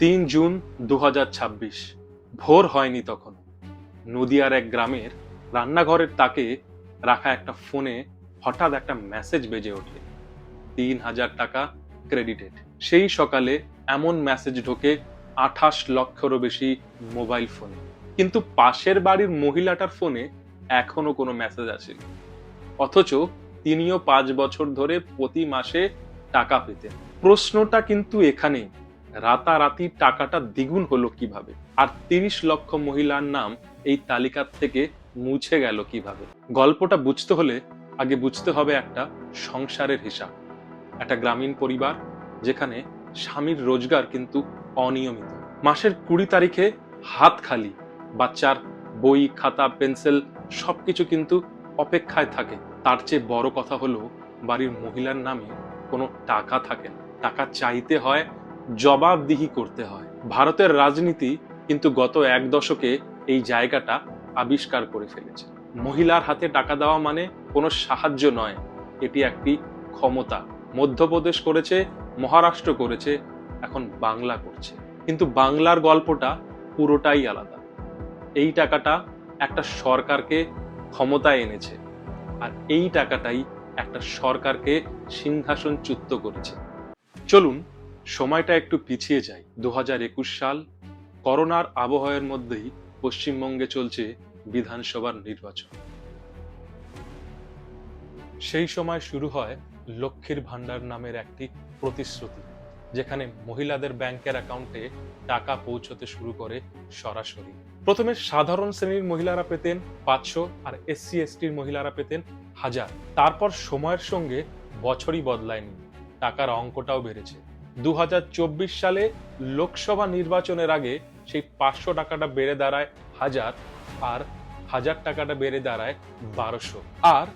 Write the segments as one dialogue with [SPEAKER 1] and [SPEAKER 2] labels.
[SPEAKER 1] ৩ June ২০২৬, ভোর হয়নি তখন। নদিয়ার এক গ্রামের রান্নাঘরের তাকে রাখা একটা ফোনে হঠাৎ একটা মেসেজ বেজে ওঠে, ৩,০০০ টাকা ক্রেডিটেড। সেই সকালে এমন মেসেজ ঢোকে ২৮ লক্ষেরও বেশি মোবাইল ফোনে, কিন্তু পাশের বাড়ির মহিলাটার ফোনে এখনো কোনো মেসেজ আসেনি। অথচ তিনিও ৫ বছর ধরে প্রতি মাসে টাকা পেতেন। প্রশ্নটা কিন্তু এখানেই, রাতারাতি টাকাটা দ্বিগুণ হলো কিভাবে? আর ৩০ লক্ষ মহিলার নাম এই তালিকা থেকে মুছে গেল কিভাবে? গল্পটা বুঝতে হলে আগে বুঝতে হবে একটা সংসারের হিসাব। একটা গ্রামীণ পরিবার যেখানে স্বামীর রোজগার কিন্তু অনিয়মিত। মাসের ২০ তারিখে হাত খালি, বাচ্চার বই, খাতা, পেন্সিল সবকিছু কিন্তু অপেক্ষায় থাকে। তার চেয়ে বড় কথা হলো বাড়ির মহিলার নামে কোনো টাকা থাকে না। টাকা চাইতে হয়, জবাবদিহি করতে হয়। ভারতের রাজনীতি কিন্তু গত ১ দশকে এই জায়গাটা আবিষ্কার করে ফেলেছে। মহিলার হাতে টাকা দেওয়া মানে কোনো সাহায্য নয়, এটি একটি ক্ষমতা। মধ্যপ্রদেশ করেছে, মহারাষ্ট্র করেছে, এখন বাংলা করছে। কিন্তু বাংলার গল্পটা পুরোটাই আলাদা। এই টাকাটা একটা সরকারকে ক্ষমতায় এনেছে, আর এই টাকাটাই একটা সরকারকে সিংহাসনচ্যুত করেছে। চলুন সময়টা একটু পিছিয়ে যাই। ২০২১ সাল, করোনার আবহাওয়ার মধ্যেই পশ্চিমবঙ্গে চলছে বিধানসভার নির্বাচন। সেই সময় শুরু হয় লক্ষ্মীর ভান্ডার নামের একটি প্রতিশ্রুতি, যেখানে মহিলাদের ব্যাংকের অ্যাকাউন্টে টাকা পৌঁছতে শুরু করে সরাসরি। প্রথমে সাধারণ শ্রেণীর মহিলারা পেতেন ৫০০, আর এসসি এসটির মহিলারা পেতেন ১০০০। তারপর সময়ের সঙ্গে বছরই বদলায়নি, টাকার অঙ্কটাও বেড়েছে। ২০২৪ সালে লোকসভা নির্বাচনের আগে সেই ৫০০ টাকাটা বেড়ে দাঁড়ায় ১০০০, আর ১০০০ টাকাটা বেড়ে দাঁড়ায় ১২০০। আর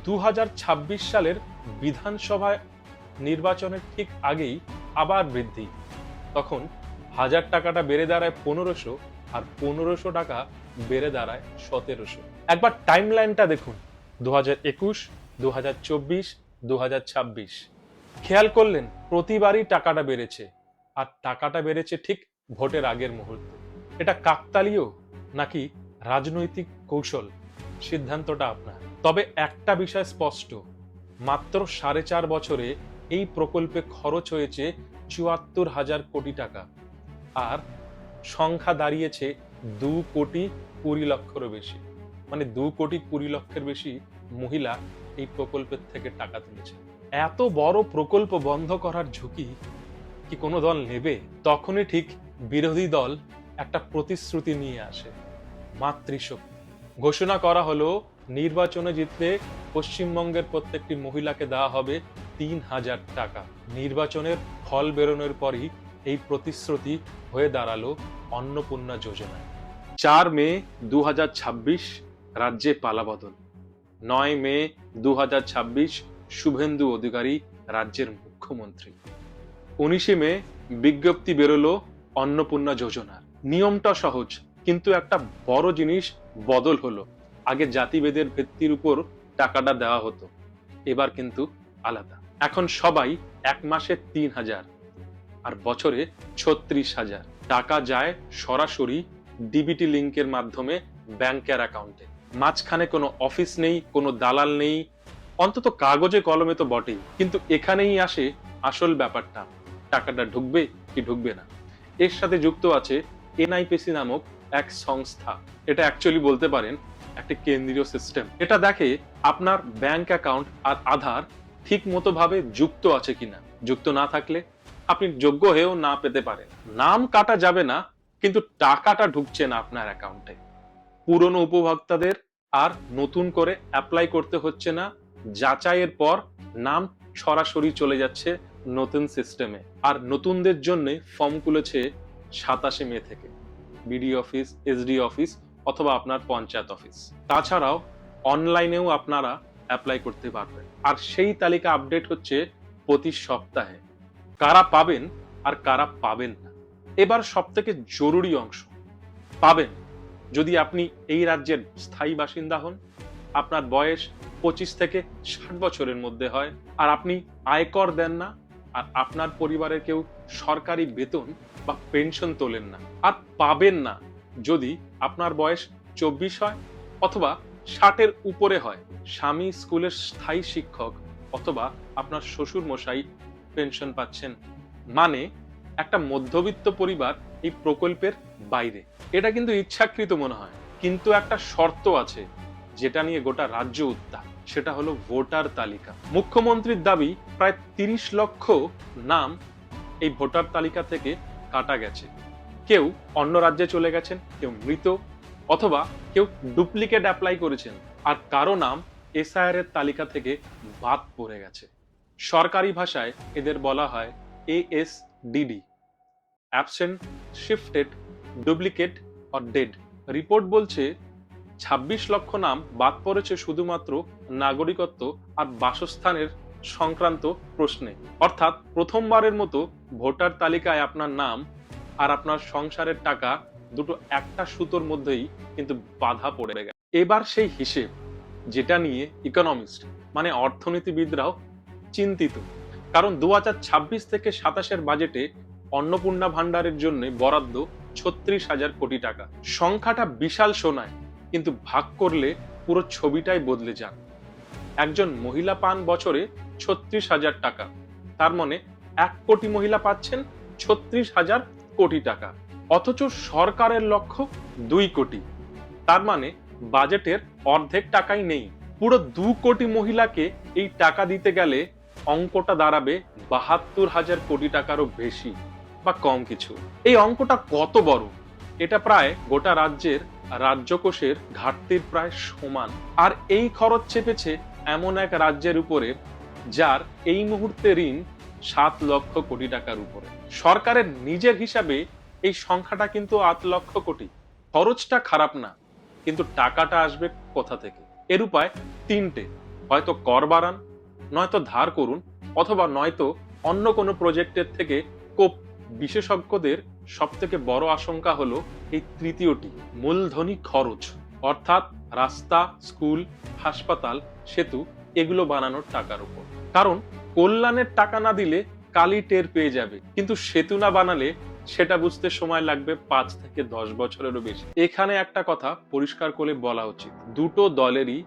[SPEAKER 1] ২০২৬ সালের বিধানসভা নির্বাচনের ঠিক আগেই আবার বৃদ্ধি। তখন ১০০০ টাকাটা বেড়ে দাঁড়ায় ১৫০০, আর ১৫০০ টাকা বেড়ে দাঁড়ায় ১৭০০। একবার টাইমলাইনটা দেখুন, ২০২১, ২০২৪, ২০২৬। খেয়াল করলেন প্রতিবারই টাকাটা বেড়েছে, আর টাকাটা বেড়েছে ঠিক ভোটের আগের মুহূর্তে। এটা কাকতালীয় নাকি রাজনৈতিক কৌশল? সিদ্ধান্তটা আপনার। তবে একটা বিষয় স্পষ্ট, মাত্র ৪.৫ বছরে এই প্রকল্পে খরচ হয়েছে ৭৪,০০০ কোটি টাকা, আর সংখ্যা দাঁড়িয়েছে ২,২০,০০,০০০ বেশি। মানে ২,২০,০০,০০০ বেশি মহিলা এই প্রকল্পের থেকে টাকা তুলেছে। এত বড় প্রকল্প বন্ধ করার ঝুঁকি কি কোনো দল নেবে? তখনই ঠিক বিরোধী দল একটা প্রতিশ্রুতি নিয়ে আসে, মাতৃশক্তি। ঘোষণা করা হলো নির্বাচনে জিতলে পশ্চিমবঙ্গের প্রত্যেকটি মহিলাকে দেওয়া হবে ৩,০০০ টাকা। নির্বাচনের ফল বেরোনোর পরই এই প্রতিশ্রুতি হয়ে দাঁড়ালো অন্নপূর্ণা যোজনায়। ৪ মে ২০২৬ রাজ্যে পালাবদল। ৯ মে ২০২৬ শুভেন্দু অধিকারী রাজ্যের মুখ্যমন্ত্রী। ১৯ মে বিজ্ঞপ্তি বেরোলো অন্নপূর্ণা যোজনার। নিয়মটা সহজ, কিন্তু একটা বড় জিনিস বদল হলো। আগে জাতিভেদের ভিত্তির উপর টাকাটা দেওয়া হতো, এবার কিন্তু আলাদা। এখন সবাই এক মাসে ৩,০০০, আর বছরে ৩৬,০০০ টাকা যায় সরাসরি ডিবিটি লিংকের মাধ্যমে ব্যাংকের অ্যাকাউন্টে। মাঝখানে কোনো অফিস নেই, কোনো দালাল নেই, অন্তত কাগজে কলমে তো বটেই। কিন্তু এখানেই আসে আসল ব্যাপারটা, টাকাটা ঢুকবে কি ঢুকবে না। এর সাথে যুক্ত আছে এনআইপিসি নামক এক সংস্থা। এটা অ্যাকচুয়ালি বলতে পারেন একটি কেন্দ্রীয় সিস্টেম। এটা দেখে আপনার ব্যাংক অ্যাকাউন্ট আর আধার ঠিক মতো ভাবে যুক্ত আছে কিনা। যুক্ত না থাকলে আপনি যোগ্য হয়েও না পেতে পারেন। নাম কাটা যাবে না, কিন্তু টাকাটা ঢুকছে না আপনার অ্যাকাউন্টে। পুরনো উপভোক্তাদের আর নতুন করে অ্যাপ্লাই করতে হচ্ছে না, যাচাইয়ের পর নাম সরাসরি চলে যাচ্ছে নতুন সিস্টেমে। আর নতুনদের জন্য ফর্ম খুলেছে ২৭ মে থেকে বিডিও অফিস, এসডি অফিস অথবা আপনার পঞ্চায়েত অফিস। তাছাড়াও অনলাইনেও আপনারা অ্যাপ্লাই করতে পারবেন। আর সেই তালিকা আপডেট হচ্ছে প্রতি সপ্তাহে। কারা পাবেন আর কারা পাবেন না, এবার সবথেকে জরুরি অংশ। পাবেন যদি আপনি এই রাজ্যের স্থায়ী বাসিন্দা হন, আপনার বয়স ২৫ থেকে ৬০ বছরের মধ্যে হয়, আর আপনি আয়কর দেন না, আর আপনার পরিবারের কেউ সরকারি বেতন বা পেনশন তোলেন না, আর পাবেন না যদি আপনার বয়স 24 হয় অথবা 60-এর উপরে হয়, স্বামী স্কুলের স্থায়ী শিক্ষক অথবা আপনার শ্বশুর মশাই পেনশন পাচ্ছেন, মানে একটা মধ্যবিত্ত পরিবার এই প্রকল্পের বাইরে। এটা কিন্তু ইচ্ছাকৃত মনে হয়, কিন্তু একটা শর্ত আছে যেটা নিয়ে গোটা রাজ্য উত্তাপ, সেটা হলো ভোটার তালিকা। মুখ্যমন্ত্রীর দাবি প্রায় 30 লক্ষ নাম এই ভোটার তালিকা থেকে কাটা গেছে। কেউ অন্য রাজ্যে চলে গেছেন, কেউ মৃত, অথবা কেউ ডুপ্লিকেট অ্যাপ্লাই করেছেন, আর কারো নাম এসআইআর এর তালিকা থেকে বাদ পড়ে গেছে। সরকারি ভাষায় এদের বলা হয় ASDD, absent, shifted, duplicate or dead. Report বলছে 26 লক্ষ নাম বাদ পড়েছে শুধুমাত্র নাগরিকত্ব আর বাসস্থানের সংক্রান্ত প্রশ্নে। অর্থাৎ প্রথমবারের মতো ভোটার তালিকায় আপনার নাম আর আপনার সংসারের টাকা দুটো একটা সুতোর মধ্যেই কিন্তু বাধা পড়ে গেছে। এবার সেই হিসেব যেটা নিয়ে ইকোনমিস্ট মানে অর্থনীতিবিদরাও চিন্তিত, কারণ 2026 থেকে 27-এর বাজেটে অন্নপূর্ণা ভান্ডারের জন্য বরাদ্দ 36,000 কোটি টাকা। সংখ্যাটা বিশাল শোনায়, কিন্তু ভাগ করলে পুরো ছবিটাই বদলে যান। একজন মহিলা পান বছরে 36,000 টাকা, তার মানে 1 কোটি মহিলা পাচ্ছেন 36,000 কোটি টাকা, অথচ সরকারের লক্ষ্য 2 কোটি। তার মানে বাজেটের অর্ধেক টাকাই নেই। পুরো 2 কোটি মহিলাকে এই টাকা দিতে গেলে অঙ্কটা দাঁড়াবে 72,000 কোটি টাকারও বেশি বা কম কিছু। এই অঙ্কটা কত বড়? এটা প্রায় গোটা রাজ্যের রাজ্যকোষের ঘাটতির প্রায় সমান। আর এই খরচ চেপেছে এমন এক রাজ্যের উপরে যার এই মুহূর্তে ঋণ 7 লক্ষ কোটি টাকার উপরে। সরকারের নিজের হিসাবে এই সংখ্যাটা কিন্তু 8 লক্ষ কোটি। খরচটা খারাপ না, কিন্তু টাকাটা আসবে কোথা থেকে? এর উপায় তিনটে: হয়তো কর বাড়ান, নয়তো ধার করুন, অথবা নয়তো অন্য কোনো প্রজেক্টের থেকে কোপ। বিশেষজ্ঞদের সব থেকে বড় আশঙ্কা হলো এই তৃতীয়টি, মূলধনী খরচ, অর্থাৎ রাস্তা, স্কুল, হাসপাতাল, সেতু এগুলো বানানোর টাকার উপর। কারণ কল্যাণের টাকা না দিলে কালই টের পেয়ে যাবে, কিন্তু সেতু না বানালে সেটা বুঝতে সময় লাগবে 5 থেকে 10 বছরেরও বেশি। এখানে একটা কথা পরিষ্কার করে বলা উচিত, দুটো দলেরই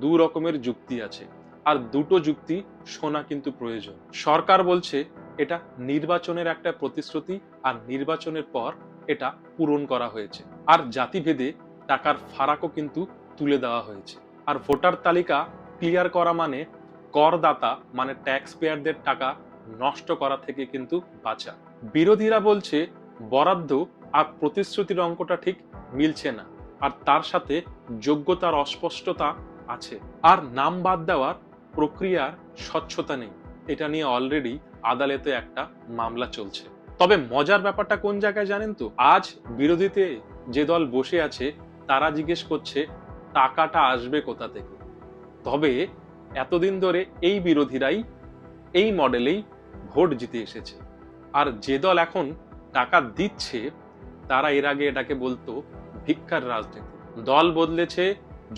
[SPEAKER 1] দু রকমের যুক্তি আছে, আর দুটো যুক্তি শোনা কিন্তু প্রয়োজন। সরকার বলছে এটা নির্বাচনের একটা প্রতিশ্রুতি, আর নির্বাচনের পর এটা পূরণ করা হয়েছে, আর জাতিভেদে টাকার ফারাকও কিন্তু তুলে দেওয়া হয়েছে। আর ভোটার তালিকা ক্লিয়ার করা মানে করদাতা মানে ট্যাক্স পেয়ারদের টাকা নষ্ট করা থেকে কিন্তু বাঁচা। বিরোধীরা বলছে বরাদ্দ আর প্রতিশ্রুতির অঙ্কটা ঠিক মিলছে না, আর তার সাথে যোগ্যতার অস্পষ্টতা আছে, আর নাম বাদ দেওয়ার প্রক্রিয়ার স্বচ্ছতা নেই। এটা নিয়ে অলরেডি আদালতে একটা মামলা চলছে। তবে মজার ব্যাপারটা কোন জায়গায় জানেন তো? আজ বিরোধীতে যে দল বসে আছে তারা জিজ্ঞেস করছে টাকাটা আসবে কোথা থেকে। তবে এতদিন ধরে এই বিরোধীরাই এই মডেলেই ভোট জিতে এসেছে, আর যে দল এখন টাকা দিচ্ছে তারা এর আগে এটাকে বলতো ভিক্ষার রাজনীতি। দল বদলেছে,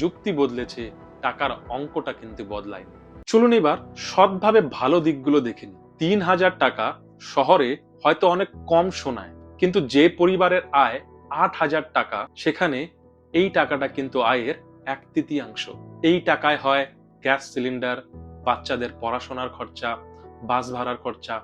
[SPEAKER 1] যুক্তি বদলেছে, টাকার অঙ্কটা কিন্তু বদলায়নি। চলুন এবার সৎভাবে ভালো দিকগুলো দেখে নিই। 3,000 টাকা শহরে হয়তো অনেক কম শোনায়, কিন্তু যে পরিবারের আয় 8,000 টাকা, সেখানে এই টাকাটা কিন্তু আয়ের 1/3। এই টাকায় হয় গ্যাস সিলিন্ডার, বাচ্চাদের পড়াশোনার খরচা, বাস ভাড়ার খরচা,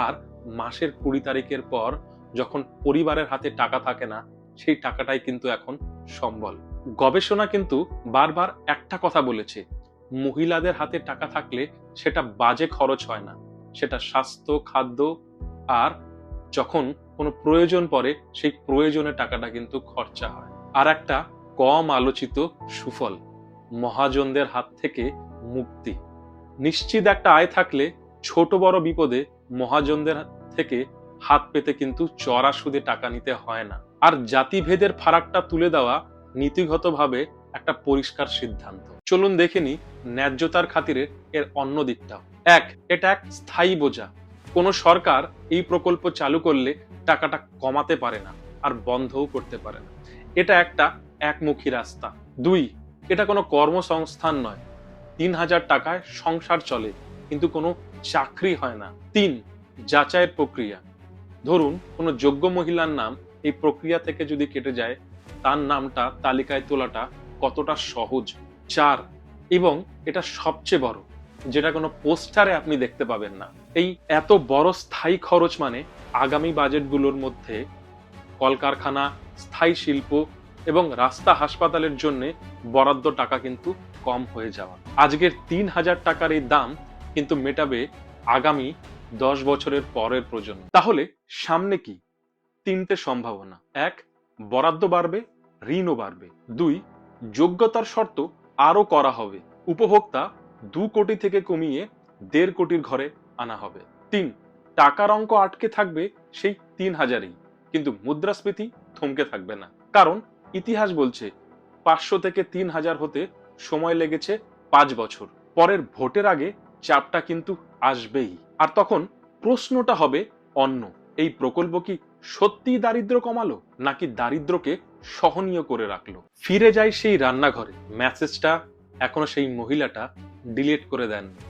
[SPEAKER 1] আর মাসের 20 তারিখের পর যখন পরিবারের হাতে টাকা থাকে না, সেই টাকাটাই কিন্তু এখন সম্বল। গবেষণা কিন্তু বারবার একটা কথা বলেছে, মহিলাদের হাতে টাকা থাকলে সেটা বাজে খরচ হয় না, সেটা স্বাস্থ্য, খাদ্য, আর যখন কোনো প্রয়োজন পড়ে সেই প্রয়োজনে টাকাটা কিন্তু খরচা হয়। আর একটা কম আলোচিত সুফল, মহাজনদের হাত থেকে মুক্তি। নিশ্চিত একটা আয় থাকলে ছোট বড় বিপদে মহাজনদের থেকে হাত পেতে কিন্তু চড়া সুদে টাকা নিতে হয় না। আর জাতিভেদের ফারাকটা তুলে দেওয়া নীতিগতভাবে একটা পরিষ্কার সিদ্ধান্ত। চলুন দেখে নি ন্যায্যতার খাতিরে এর অন্য দিকটা। এটা এক স্থায়ী বোঝা। কোন সরকার এই প্রকল্প চালু করলে টাকাটা কমাতে পারে না, আর বন্ধও করতে পারে না। এটা একটা একমুখী রাস্তা। 2, এটা কোনো কর্মসংস্থান নয়। 3,000 টাকায় সংসার চলে, কিন্তু কোনো চাকরি হয় না। 3, যাচাইয়ের প্রক্রিয়া। ধরুন কোনো যোগ্য মহিলার নাম এই প্রক্রিয়া থেকে যদি কেটে যায়, তার নামটা তালিকায় তোলাটা কতটা সহজ। 4 এবং এটা সবচেয়ে বড়, যেটা কোনো পোস্টারে আপনি দেখতে পাবেন না। এই এত বড় স্থায়ী খরচ মানে আগামী বাজেটগুলোর মধ্যে কলকারখানা, স্থায়ী শিল্প এবং রাস্তা হাসপাতালের জন্য বরাদ্দ টাকা কিন্তু কম হয়ে যাওয়া। আজকের ৩,০০০ টাকার এই দাম কিন্তু মেটাবে আগামী ১০ বছরের পরের প্রজন্ম। তাহলে সামনে কি? ৩টে সম্ভাবনা। ১, বরাদ্দ বাড়বে, ঋণও বাড়বে। ২, যোগ্যতার শর্ত আরো করা হবে। উপভোক্তা ২ কোটি থেকে কমিয়ে ১.৫ কোটির ঘরে আনা হবে। ৩, টাকার অঙ্ক আটকে থাকবে সেই ৩,০০০-এই, কিন্তু মুদ্রাস্ফীতি থমকে থাকবে না। কারণ ইতিহাস বলছে ৫০০ থেকে ৩,০০০ হতে সময় লেগেছে ৫ বছর। পরের ভোটের আগে চাপটা কিন্তু আসবেই। আর তখন প্রশ্নটা হবে অন্য, এই প্রকল্প কি সত্যিই দারিদ্র্য কমালো, নাকি দারিদ্র্যকে সহনীয় করে রাখলো? ফিরে যায় সেই রান্নাঘরে। মেসেজটা এখনো সেই মহিলাটা ডিলিট করে দেননি,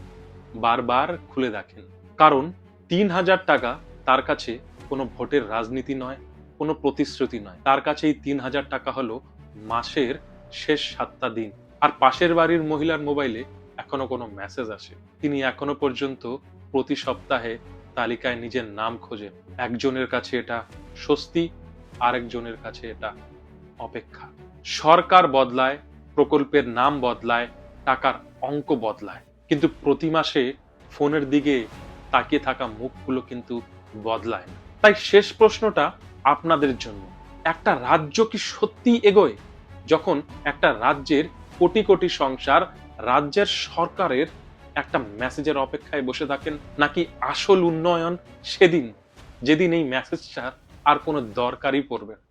[SPEAKER 1] বারবার খুলে দেখেন। কারণ ৩,০০০ টাকা তার কাছে কোনো ভোটের রাজনীতি নয়, কোনো প্রতিশ্রুতি নয়। তার কাছে এই ৩,০০০ টাকা হলো মাসের শেষ ৭টা দিন। আর পাশের বাড়ির মহিলার মোবাইলে এখনো কোনো মেসেজ আসে, তিনি এখনো পর্যন্ত প্রতি সপ্তাহে তালিকায় নিজের নাম খোঁজেন। একজনের কাছে এটা স্বস্তি, আরেকজনের কাছে এটা অপেক্ষা। সরকার বদলায়, প্রকল্পের নাম বদলায়, টাকার অঙ্ক বদলায়, কিন্তু প্রতি মাসে ফোনের দিকে তাকিয়ে থাকা মুখগুলো কিন্তু বদলায় না। তাই শেষ প্রশ্নটা আপনাদের জন্য, একটা রাজ্য কি সত্যি এগোয় যখন একটা রাজ্যের কোটি কোটি সংসার রাজ্যের সরকারের একটা মেসেজের অপেক্ষায় বসে থাকেন, নাকি আসল উন্নয়ন সেদিন যেদিন এই মেসেজটার আর কোনো দরকারই পড়বে না?